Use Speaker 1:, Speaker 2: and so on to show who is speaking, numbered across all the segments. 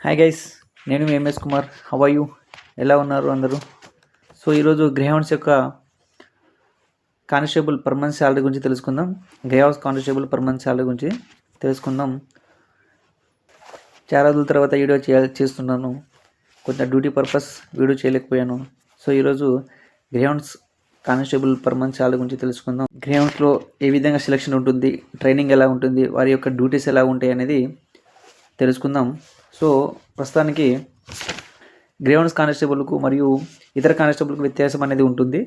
Speaker 1: Hi guys, నేను మీ MS Kumar. How are you? ఎలా ఉన్నారు అందరూ? సో ఈరోజు గ్రేహౌండ్స్ యొక్క కానిస్టేబుల్ పర్ మంత్ శాలరీ గురించి తెలుసుకుందాం. Greyhounds constable per month salary గురించి తెలుసుకుందాం. చాలా రోజుల తర్వాత వీడియో చేస్తున్నాను. కొంచెం డ్యూటీ పర్పస్ వీడియో చేయలేకపోయాను. సో ఈరోజు Greyhounds constable per month salary గురించి తెలుసుకుందాం. గ్రేహౌండ్స్లో ఏ విధంగా సెలక్షన్ ఉంటుంది, ట్రైనింగ్ ఎలా ఉంటుంది, వారి యొక్క డ్యూటీస్ ఎలా ఉంటాయి అనేది తెలుసుకుందాం. సో ప్రస్తుతానికి గ్రేహౌండ్స్ కానిస్టేబుల్కు మరియు ఇతర కానిస్టేబుల్కు వ్యత్యాసం అనేది ఉంటుంది.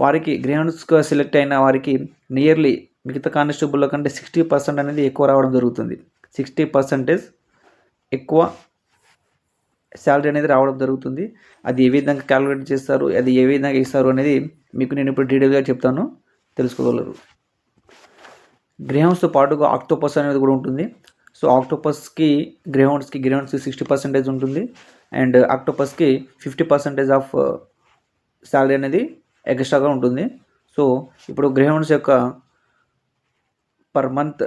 Speaker 1: వారికి గ్రేహౌండ్స్గా సెలెక్ట్ అయిన వారికి నియర్లీ మిగతా కానిస్టేబుల్ల కంటే 60% అనేది ఎక్కువ రావడం జరుగుతుంది. 60% ఎక్కువ శాలరీ అనేది రావడం జరుగుతుంది. అది ఏ విధంగా క్యాలిక్యులేట్ చేస్తారు, అది ఏ విధంగా ఇస్తారు అనేది మీకు నేను ఇప్పుడు డీటెయిల్గా చెప్తాను, తెలుసుకోగలరు. గ్రేహౌండ్స్తో పాటుగా ఆక్టోపస్ అనేది కూడా ఉంటుంది. సో ఆక్టోపస్కి గ్రేహౌండ్స్కి 60% ఉంటుంది అండ్ ఆక్టోపస్కి 50% ఆఫ్ శాలరీ అనేది ఎక్స్ట్రాగా ఉంటుంది. సో ఇప్పుడు గ్రేహౌండ్స్ యొక్క పర్ మంత్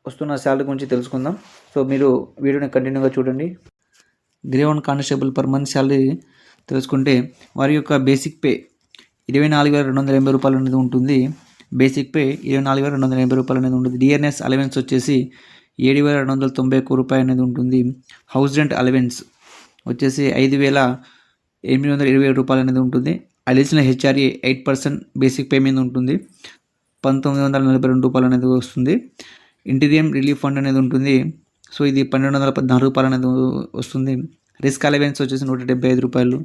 Speaker 1: వస్తున్న శాలరీ గురించి తెలుసుకుందాం. సో మీరు వీడియోని కంటిన్యూగా చూడండి. Greyhound constable per month salary తెలుసుకుంటే వారి యొక్క బేసిక్ పే 24,280 రూపాయలు అనేది ఉంటుంది. బేసిక్ పే 24,280 రూపాయలు అనేది ఉంటుంది. డిఎన్ఎస్ అలవెన్స్ వచ్చేసి 7,291 రూపాయలు అనేది ఉంటుంది. హౌస్ రెంట్ అలవెన్స్ వచ్చేసి 5,827 రూపాయలు అనేది ఉంటుంది. అడిషనల్ హెచ్ఆర్ఏ 8% బేసిక్ పే మీద ఉంటుంది. 1,942 రూపాయలు అనేది వస్తుంది. ఇంటీరియం రిలీఫ్ ఫండ్ అనేది ఉంటుంది. సో ఇది 1,214 రూపాయలు అనేది వస్తుంది. రిస్క్ అలవెన్స్ వచ్చేసి 175 రూపాయలు.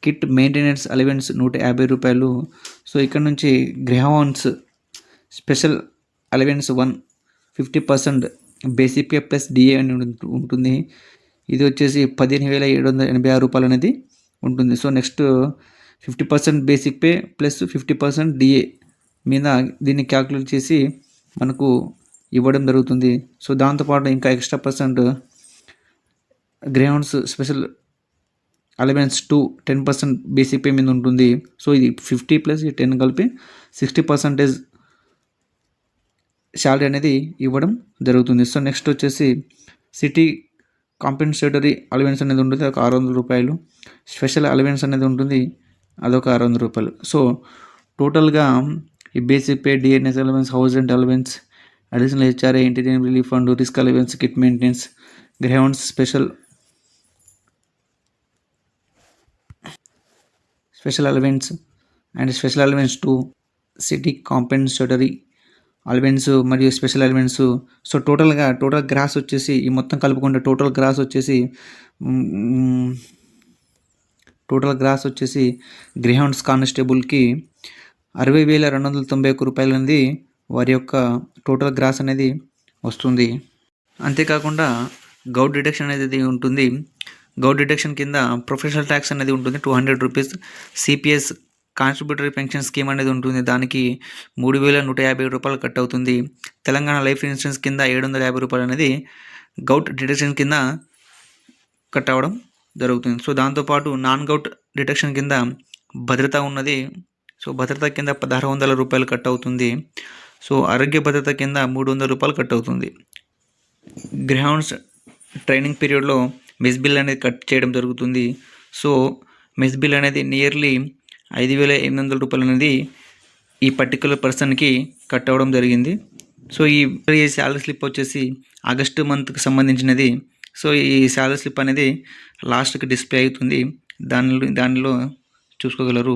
Speaker 1: కిట్ మెయింటెనెన్స్ అలవెన్స్ 150 రూపాయలు. సో ఇక్కడ నుంచి greyhounds special allowance 50% basic pay plus DA అని ఉంటుంది. ఇది వచ్చేసి 15,786 రూపాయలు అనేది ఉంటుంది. So next 50% basic pay plus 50% DA మీద దీన్ని క్యాల్కులేట్ చేసి మనకు ఇవ్వడం జరుగుతుంది. సో దాంతోపాటు ఇంకా extra percent Greyhounds special allowance 10% basic pay మీద ఉంటుంది. సో ఇది 50 ప్లస్ 10 కలిపి 60% శాలరీ అనేది ఇవ్వడం జరుగుతుంది. సో నెక్స్ట్ వచ్చేసి సిటీ కాంపెన్సేటరీ అలవెన్స్ అనేది ఉంటుంది, ఒక 600 రూపాయలు. స్పెషల్ అలవెన్స్ అనేది ఉంటుంది, అదొక 600 రూపాయలు. సో టోటల్గా ఈ basic pay, DNS allowance, house rent allowance, additional HRA, interim relief fund, risk allowance, kit maintenance, Greyhounds special allowance and special allowance 2 city compensatory allowance మరియు special allowance. So total gross వచ్చేసి ఈ మొత్తం కలుపుకుంటే total gross వచ్చేసి Greyhounds కానిస్టేబుల్కి 60,291 రూపాయలు అనేది వారి యొక్క టోటల్ గ్రాస్ అనేది వస్తుంది. అంతేకాకుండా గౌట్ డిడక్షన్ అనేది ఉంటుంది. గౌట్ డిడక్షన్ కింద ప్రొఫెషనల్ ట్యాక్స్ అనేది ఉంటుంది 200 రూపీస్. సిపిఎస్ కాన్స్టిట్యూటరీ పెన్షన్ స్కీమ్ అనేది ఉంటుంది, దానికి 3,150 రూపాయలు కట్ అవుతుంది. తెలంగాణ లైఫ్ ఇన్సూరెన్స్ కింద 750 రూపాయలు అనేది గౌట్ డిడక్షన్ కింద కట్ అవ్వడం జరుగుతుంది. సో దాంతోపాటు నాన్ గౌట్ డిడక్షన్ కింద భద్రత ఉన్నది. సో భద్రత కింద 1,600 రూపాయలు కట్ అవుతుంది. సో ఆరోగ్య భద్రత కింద 300 రూపాయలు కట్ అవుతుంది. గ్రేహౌండ్స్ ట్రైనింగ్ పీరియడ్లో మెస్ బిల్ అనేది కట్ చేయడం జరుగుతుంది. సో మెస్ బిల్ అనేది నియర్లీ 5,800 రూపాయలు అనేది ఈ పర్టికులర్ పర్సన్కి కట్ అవ్వడం జరిగింది. సో ఈ శాలరీ స్లిప్ వచ్చేసి ఆగస్టు మంత్కి సంబంధించినది. సో ఈ శాలరీ స్లిప్ అనేది లాస్ట్కి డిస్ప్లే అవుతుంది, దానిలో చూసుకోగలరు.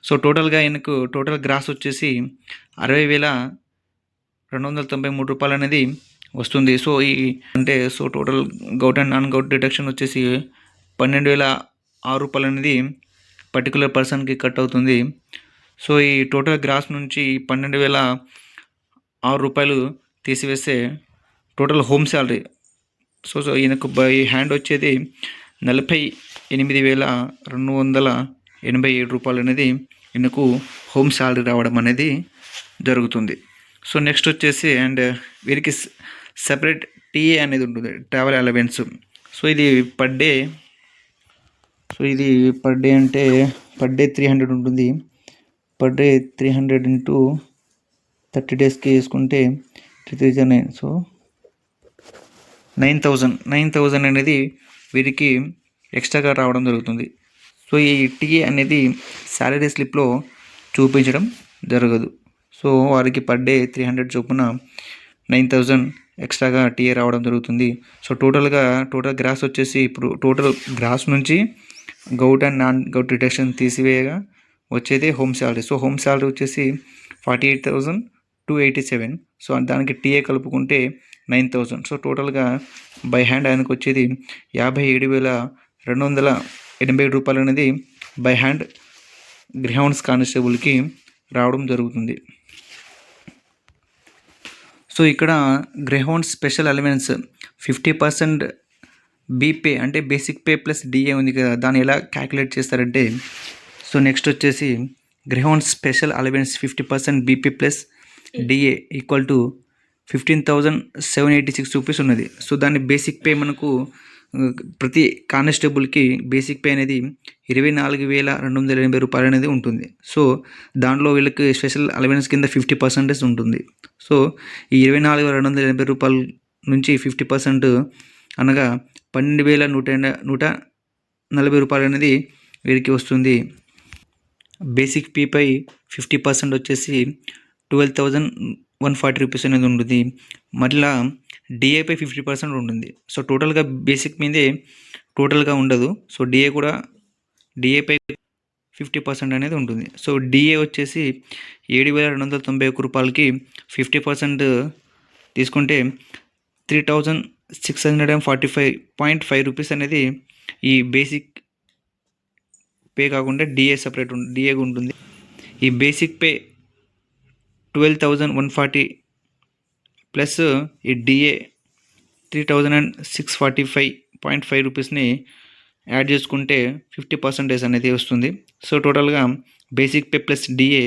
Speaker 1: సో టోటల్గా ఆయనకు టోటల్ గ్రాస్ వచ్చేసి 60,293 రూపాయలు అనేది వస్తుంది. So so total govt and non govt deduction వచ్చేసి 12,006 రూపాయలు అనేది పర్టికులర్ పర్సన్కి కట్ అవుతుంది. సో ఈ టోటల్ గ్రాస్ నుంచి 12,006 రూపాయలు తీసివేస్తే టోటల్ హోమ్ శాలరీ సో ఈయనకు బై హ్యాండ్ వచ్చేది 48,287 రూపాయలు అనేది ఈయనకు హోమ్ శాలరీ రావడం అనేది జరుగుతుంది. సో నెక్స్ట్ వచ్చేసి అండ్ వీరికి సెపరేట్ టీఏ అనేది ఉంటుంది, ట్రావెల్ అలవెన్స్. సో ఇది పర్ డే అంటే పర్ డే 300 ఉంటుంది. పర్ డే 300 ఇంటూ 30 డేస్కి వేసుకుంటే 3,900. సో 9,000 అనేది వీరికి ఎక్స్ట్రాగా రావడం జరుగుతుంది. సో ఈ టీఏ అనేది శాలరీ స్లిప్లో చూపించడం జరగదు. సో వారికి పర్ డే 300 చొప్పున 9,000 ఎక్స్ట్రాగా టీఏ రావడం జరుగుతుంది. సో టోటల్ గ్రాస్ వచ్చేసి ఇప్పుడు టోటల్ గ్రాస్ నుంచి govt and non govt deduction తీసివేయగా వచ్చేది home salary. So home salary వచ్చేసి 48,287. సో దానికి టీఏ కలుపుకుంటే 9,000. సో టోటల్గా బై హ్యాండ్ ఆయనకు వచ్చేది 57,287 రూపాయలు అనేది బై హ్యాండ్ గ్రేహౌండ్స్ కానిస్టేబుల్కి రావడం జరుగుతుంది. సో ఇక్కడ గ్రేహౌండ్ స్పెషల్ అలవెన్స్ 50% బీపే అంటే బేసిక్ పే ప్లస్ డిఏ ఉంది కదా, దాన్ని ఎలా క్యాలిక్యులేట్ చేస్తారంటే, సో నెక్స్ట్ వచ్చేసి greyhound special allowance 50% BP plus DA equal to 15,786 rupees ఉన్నది. సో దాన్ని బేసిక్ పే మనకు ప్రతి కానిస్టేబుల్కి బేసిక్ పే అనేది 24,280 రూపాయలు అనేది ఉంటుంది. సో దాంట్లో వీళ్ళకి స్పెషల్ అలవెన్స్ కింద 50% ఉంటుంది. సో ఈ 24,280 రూపాయల నుంచి 50% అనగా 12,140 రూపాయలు అనేది వీరికి వస్తుంది. బేసిక్ పీపై 50% వచ్చేసి 12,140 రూపీస్ అనేది ఉంటుంది. మళ్ళీ డిఏపై 50% ఉంటుంది. సో టోటల్గా బేసిక్ మీదే టోటల్గా ఉండదు. సో డిఏపై 50% అనేది ఉంటుంది. సో డిఏ వచ్చేసి 7,291 రూపాయలకి 50% తీసుకుంటే 3,645.5 రూపీస్ అనేది ఈ బేసిక్ పే కాకుండా డిఏ సపరేట్ డిఏ ఉంటుంది. ఈ బేసిక్ పే 12,140 ప్లస్ ఈ డిఏ 3,645.5 రూపీస్ని యాడ్ చేసుకుంటే 50% అనేది వస్తుంది. సో టోటల్గా బేసిక్ పే ప్లస్ డిఏ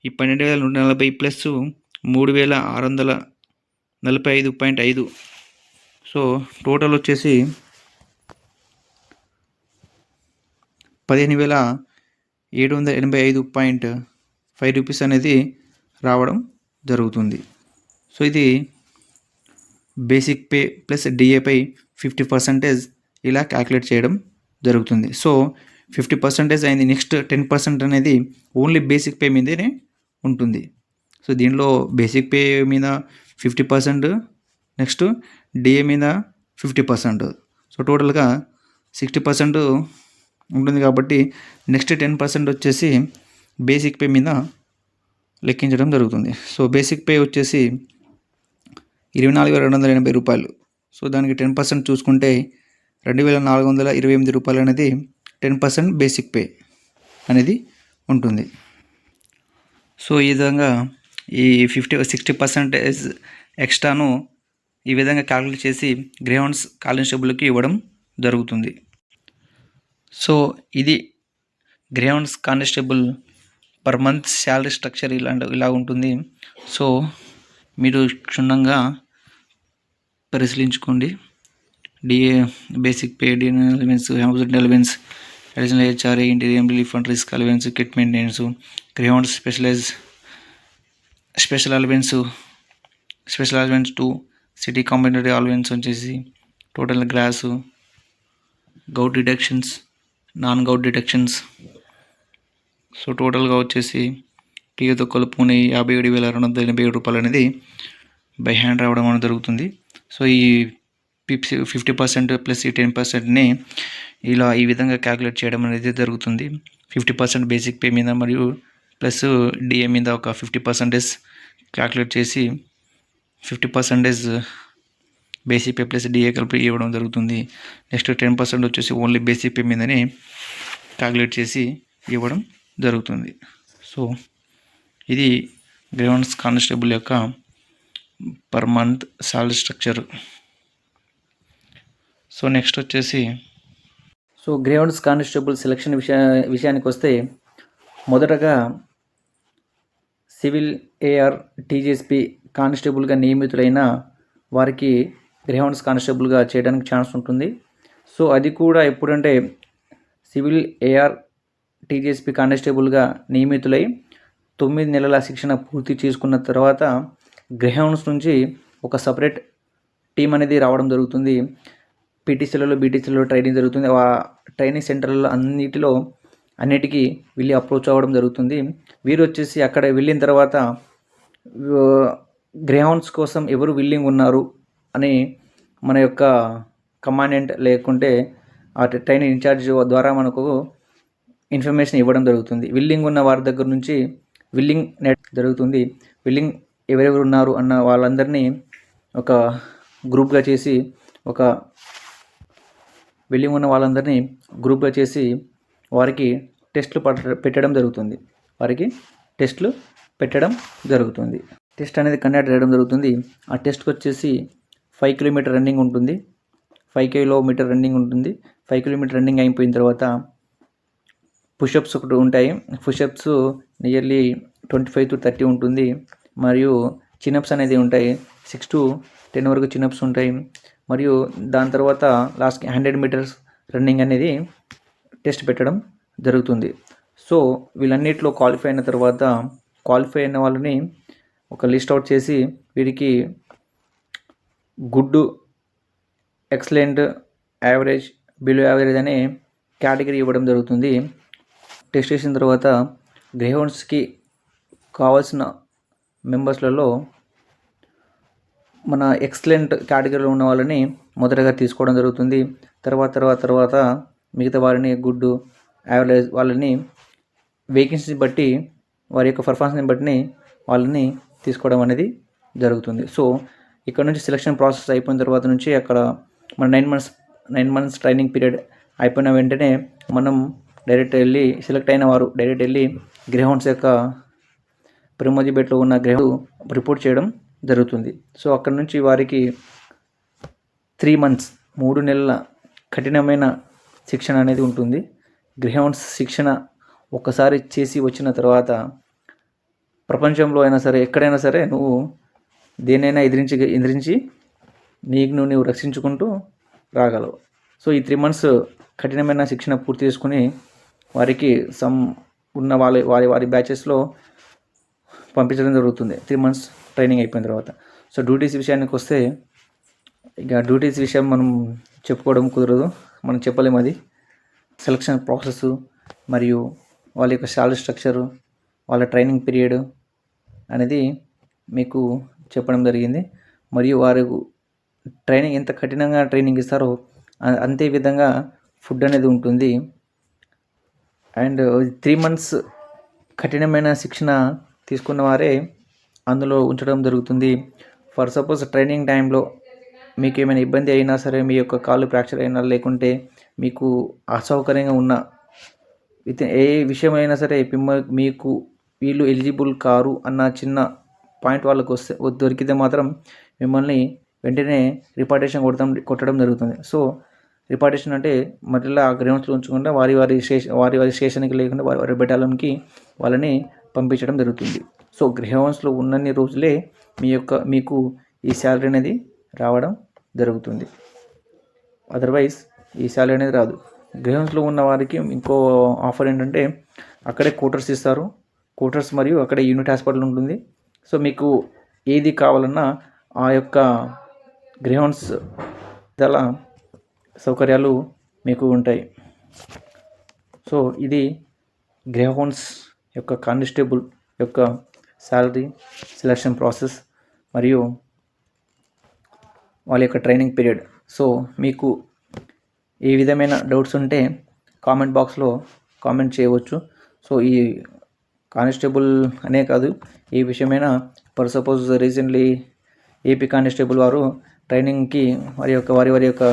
Speaker 1: ఈ 12,140 ప్లస్ 3,645.5. సో టోటల్ వచ్చేసి 15,785.5 రూపీస్ అనేది రావడం జరుగుతుంది. సో ఇది బేసిక్ పే ప్లస్ డిఏపై 50% ఇలా క్యాలిక్యులేట్ చేయడం జరుగుతుంది. సో 50% అయింది. నెక్స్ట్ 10% అనేది ఓన్లీ బేసిక్ పే మీదనే ఉంటుంది. సో దీనిలో బేసిక్ పే మీద 50%, నెక్స్ట్ డిఏ మీద 50%. సో టోటల్గా 60% ఉంటుంది కాబట్టి నెక్స్ట్ 10% వచ్చేసి బేసిక్ పే మీద లెక్కించడం జరుగుతుంది. సో బేసిక్ పే వచ్చేసి 24,280 రూపాయలు. సో దానికి 10% చూసుకుంటే 2,428 రూపాయలు అనేది 10% బేసిక్ పే అనేది ఉంటుంది. సో ఈ విధంగా ఈ 60% ఎక్స్ట్రాను ఈ విధంగా క్యాలిక్యులేట్ చేసి గ్రేహౌండ్స్ కానిస్టేబుల్కి ఇవ్వడం జరుగుతుంది. సో ఇది Greyhounds constable per month salary structure ఇలా ఉంటుంది. సో మీరు క్షుణ్ణంగా పరిశీలించుకోండి. DA, basic pay, DN allowance, housing allowance, additional HRA, interim relief and risk allowance, kit maintenance, Greyhounds special allowance 2, city compensatory allowance వచ్చేసి total gross, govt deductions, non govt deductions. So టోటల్గా వచ్చేసి టీఏతో కలుపుకొని 57,287 రూపాయలు అనేది by hand రావడం అనేది జరుగుతుంది. So ఈ 50% ప్లస్ ఈ 10%ని ఇలా ఈ విధంగా క్యాలిక్యులేట్ చేయడం అనేది జరుగుతుంది. 50% బేసిక్ పే మీద మరియు ప్లస్ డిఏ మీద ఒక 50% క్యాలిక్యులేట్ చేసి 50% బేసిక్ పే ప్లస్ డిఏ కలిపి ఇవ్వడం జరుగుతుంది. నెక్స్ట్ 10% వచ్చేసి ఓన్లీ బేసిక్ పే మీదనే క్యాలిక్యులేట్ చేసి ఇవ్వడం జరుగుతుంది. సో ఇది గ్రేహౌండ్స్ కానిస్టేబుల్ యొక్క per month salary structure. So next వచ్చేసి గ్రేహౌండ్స్ కానిస్టేబుల్ సెలక్షన్ విషయానికి వస్తే మొదటగా సివిల్ ఏఆర్ టీజీఎస్పీ కానిస్టేబుల్గా నియమితులైన వారికి గ్రేహౌండ్స్ కానిస్టేబుల్గా చేయడానికి ఛాన్స్ ఉంటుంది. సో అది కూడా ఎప్పుడంటే సివిల్ ఏఆర్ టీజీఎస్పీ కానిస్టేబుల్గా నియమితులై 9 నెలల శిక్షణ పూర్తి చేసుకున్న తర్వాత గ్రేహౌండ్స్ నుంచి ఒక సపరేట్ టీం అనేది రావడం జరుగుతుంది. పీటీసీలలో బీటీసీలలో ట్రైనింగ్ జరుగుతుంది. ఆ ట్రైనింగ్ సెంటర్లలో అన్నిటికీ వెళ్ళి అప్రోచ్ అవ్వడం జరుగుతుంది. వీరు వచ్చేసి అక్కడ వెళ్ళిన తర్వాత గ్రేహౌండ్స్ కోసం ఎవరు విల్లింగ్ ఉన్నారు అని మన యొక్క కమాండెంట్ లేకుంటే ఆ ట్రైనింగ్ ఇన్ఛార్జ్ ద్వారా మనకు ఇన్ఫర్మేషన్ ఇవ్వడం జరుగుతుంది. విల్లింగ్ ఉన్న వారి దగ్గర నుంచి విల్లింగ్ నెట్ జరుగుతుంది. విల్లింగ్ ఎవరెవరు ఉన్నారు అన్న వాళ్ళందరినీ ఒక గ్రూప్గా చేసి విల్లింగ్ ఉన్న వాళ్ళందరినీ గ్రూప్గా చేసి వారికి టెస్ట్లు పెట్టడం జరుగుతుంది. టెస్ట్ అనేది కండక్ట్ చేయడం జరుగుతుంది. ఆ టెస్ట్కి వచ్చేసి 5 కిలోమీటర్ రన్నింగ్ ఉంటుంది. 5 కిలోమీటర్ రన్నింగ్ ఉంటుంది. 5 కిలోమీటర్ రన్నింగ్ అయిపోయిన తర్వాత పుషప్స్ ఒకటి ఉంటాయి. పుషప్స్ నియర్లీ 25 to 30 ఉంటుంది. మరియు చినప్స్ అనేది ఉంటాయి. 6 to 10 వరకు చినప్స్ ఉంటాయి. మరియు దాని తర్వాత లాస్ట్కి 100 మీటర్స్ రన్నింగ్ అనేది టెస్ట్ పెట్టడం జరుగుతుంది. సో వీళ్ళన్నిటిలో క్వాలిఫై అయిన వాళ్ళని ఒక లిస్ట్ అవుట్ చేసి వీరికి good, excellent, average, below average అనే కేటగిరీ ఇవ్వడం జరుగుతుంది. టెస్ట్ చేసిన తర్వాత గ్రేహౌండ్స్కి కావాల్సిన మెంబర్స్లలో మన ఎక్సలెంట్ కేటగిరీలో ఉన్న వాళ్ళని మొదటగా తీసుకోవడం జరుగుతుంది. తర్వాత మిగతా వారిని గుడ్, యావరేజ్ వాళ్ళని వేకెన్సీని బట్టి వారి యొక్క పర్ఫార్మెన్స్ని బట్టి వాళ్ళని తీసుకోవడం అనేది జరుగుతుంది. సో ఇక్కడ నుంచి సెలక్షన్ ప్రాసెస్ అయిపోయిన తర్వాత నుంచి అక్కడ మన 9 months ట్రైనింగ్ పీరియడ్ అయిపోయిన వెంటనే మనం డైరెక్ట్ వెళ్ళి సెలెక్ట్ అయిన వారు డైరెక్ట్ వెళ్ళి గ్రేహౌండ్స్ యొక్క ప్రిమోజిబేట్లో ఉన్న గ్రేహౌండ్ రిపోర్ట్ చేయడం జరుగుతుంది. సో అక్కడ నుంచి వారికి 3 months 3 నెలల కఠినమైన శిక్షణ అనేది ఉంటుంది. గ్రేహౌండ్స్ శిక్షణ ఒక్కసారి చేసి వచ్చిన తర్వాత ప్రపంచంలో అయినా సరే ఎక్కడైనా సరే నువ్వు దేనైనా ఎదిరించి నీవు రక్షించుకుంటూ రాగలవు. సో ఈ 3 months కఠినమైన శిక్షణ పూర్తి చేసుకుని వారికి ఉన్న వారి బ్యాచెస్లో పంపించడం జరుగుతుంది 3 months ట్రైనింగ్ అయిపోయిన తర్వాత. సో డ్యూటీస్ విషయానికి వస్తే ఇక డ్యూటీస్ విషయం మనం చెప్పుకోవడం కుదరదు, మనం చెప్పలేము. అది సెలక్షన్ ప్రాసెస్ మరియు వాళ్ళ యొక్క శాలరీ స్ట్రక్చరు, వాళ్ళ ట్రైనింగ్ పీరియడ్ అనేది మీకు చెప్పడం జరిగింది. మరియు వారు ట్రైనింగ్ ఎంత కఠినంగా ట్రైనింగ్ ఇస్తారో అంతే విధంగా ఫుడ్ అనేది ఉంటుంది. అండ్ 3 months కఠినమైన శిక్షణ తీసుకున్న వారే అందులో ఉంచడం జరుగుతుంది. ఫర్ సపోజ్ ట్రైనింగ్ టైంలో మీకు ఏమైనా ఇబ్బంది అయినా సరే, మీ యొక్క కాళ్ళు ఫ్రాక్చర్ అయినా లేకుంటే మీకు అసౌకర్యంగా ఉన్న ఏ విషయమైనా సరే మీకు వీళ్ళు ఎలిజిబుల్ కారు అన్న చిన్న పాయింట్ వాళ్ళకు దొరికితే మాత్రం మిమ్మల్ని వెంటనే రిపార్టేషన్ కొట్టడం జరుగుతుంది. సో రిపార్టేషన్ అంటే మరలా ఆ గ్రౌండ్స్లో ఉంచకుండా వారి స్టేషన్కి లేకుండా వారి బెటాలియన్కి వాళ్ళని పంపించడం జరుగుతుంది. సో గ్రౌండ్స్లో ఉన్నన్ని రోజులే మీకు ఈ శాలరీ అనేది రావడం జరుగుతుంది. అదర్వైజ్ ఈ శాలరీ అనేది రాదు. గ్రౌండ్స్లో ఉన్న వారికి ఇంకో ఆఫర్ ఏంటంటే అక్కడే క్వార్టర్స్ ఇస్తారు. క్వార్టర్స్ మరియు అక్కడే యూనిట్ హాస్పిటల్ ఉంటుంది. సో మీకు ఏది కావాలన్నా ఆ యొక్క గ్రౌండ్స్ చాలా సౌకర్యాలు మీకు ఉంటాయి. సో ఇది గ్రేహౌండ్స్ యొక్క కానిస్టేబుల్ యొక్క శాలరీ, సెలక్షన్ ప్రాసెస్ మరియు వాళ్ళ యొక్క ట్రైనింగ్ పీరియడ్. సో మీకు ఏ విధమైన డౌట్స్ ఉంటే కామెంట్ బాక్స్లో కామెంట్ చేయవచ్చు. సో ఈ కానిస్టేబుల్ అనే కాదు, ఏ విషయమైనా for suppose recently AP constable వారు ట్రైనింగ్కి వారి యొక్క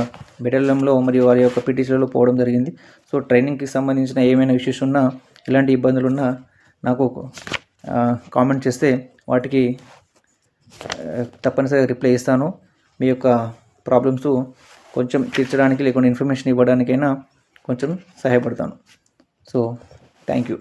Speaker 1: బెటాలియన్లో మరియు వారి యొక్క పీటీసీలలో పోవడం జరిగింది. సో ట్రైనింగ్కి సంబంధించిన ఏమైనా ఇష్యూస్ ఉన్నా, ఇలాంటి ఇబ్బందులు ఉన్నా నాకు కామెంట్ చేస్తే వాటికి తప్పనిసరిగా రిప్లై ఇస్తాను. మీ యొక్క ప్రాబ్లమ్స్ కొంచెం తీర్చడానికి లేకుండా ఇన్ఫర్మేషన్ ఇవ్వడానికైనా కొంచెం సహాయపడతాను. So thank you.